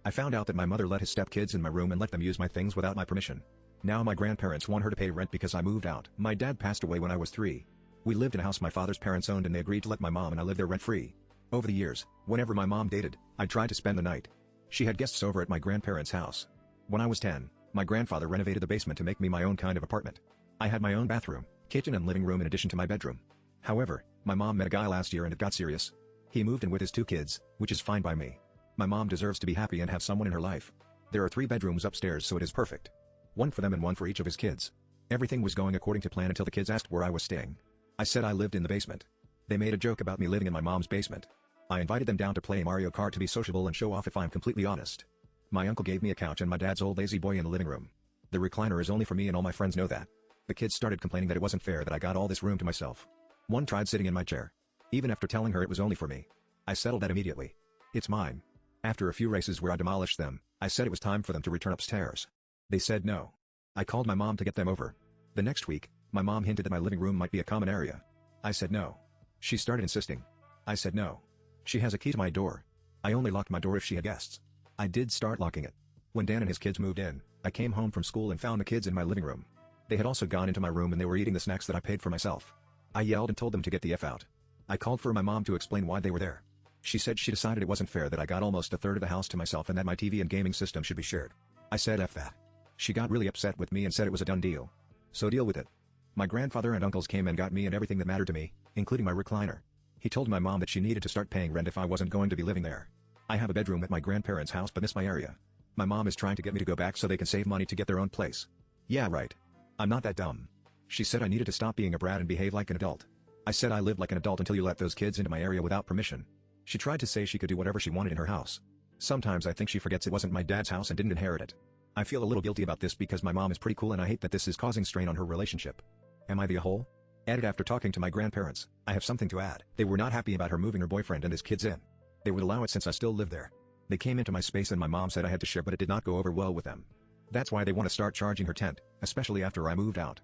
I found out that my mother let his stepkids in my room and let them use my things without my permission. Now my grandparents want her to pay rent because I moved out. My dad passed away when I was 3. We lived in a house my father's parents owned and they agreed to let my mom and I live there rent-free. Over the years, whenever my mom dated, I tried to spend the night. She had guests over at my grandparents' house. When I was 10, my grandfather renovated the basement to make me my own kind of apartment. I had my own bathroom, kitchen and living room in addition to my bedroom. However, my mom met a guy last year and it got serious. He moved in with his 2 kids, which is fine by me. My mom deserves to be happy and have someone in her life. There are 3 bedrooms upstairs so it is perfect. One for them and one for each of his kids. Everything was going according to plan until the kids asked where I was staying. I said I lived in the basement. They made a joke about me living in my mom's basement. I invited them down to play Mario Kart to be sociable and show off if I'm completely honest. My uncle gave me a couch and my dad's old lazy boy in the living room. The recliner is only for me and all my friends know that. The kids started complaining that it wasn't fair that I got all this room to myself. One tried sitting in my chair. Even after telling her it was only for me. I settled that immediately. It's mine. After a few races where I demolished them, I said it was time for them to return upstairs. They said no. I called my mom to get them over. The next week, my mom hinted that my living room might be a common area. I said no. She started insisting. I said no. She has a key to my door. I only locked my door if she had guests. I did start locking it. When Dan and his kids moved in, I came home from school and found the kids in my living room. They had also gone into my room and they were eating the snacks that I paid for myself. I yelled and told them to get the F out. I called for my mom to explain why they were there. She said she decided it wasn't fair that I got almost a third of the house to myself and that my TV and gaming system should be shared. I said F that. She got really upset with me and said it was a done deal. So deal with it. My grandfather and uncles came and got me and everything that mattered to me, including my recliner. He told my mom that she needed to start paying rent if I wasn't going to be living there. I have a bedroom at my grandparents' house but miss my area. My mom is trying to get me to go back so they can save money to get their own place. Yeah, right. I'm not that dumb. She said I needed to stop being a brat and behave like an adult. I said I lived like an adult until you let those kids into my area without permission. She tried to say she could do whatever she wanted in her house. Sometimes I think she forgets it wasn't my dad's house and didn't inherit it. I feel a little guilty about this because my mom is pretty cool and I hate that this is causing strain on her relationship. Am I the a-hole? Added after talking to my grandparents, I have something to add. They were not happy about her moving her boyfriend and his kids in. They would allow it since I still live there. They came into my space and my mom said I had to share but it did not go over well with them. That's why they want to start charging her tent, especially after I moved out.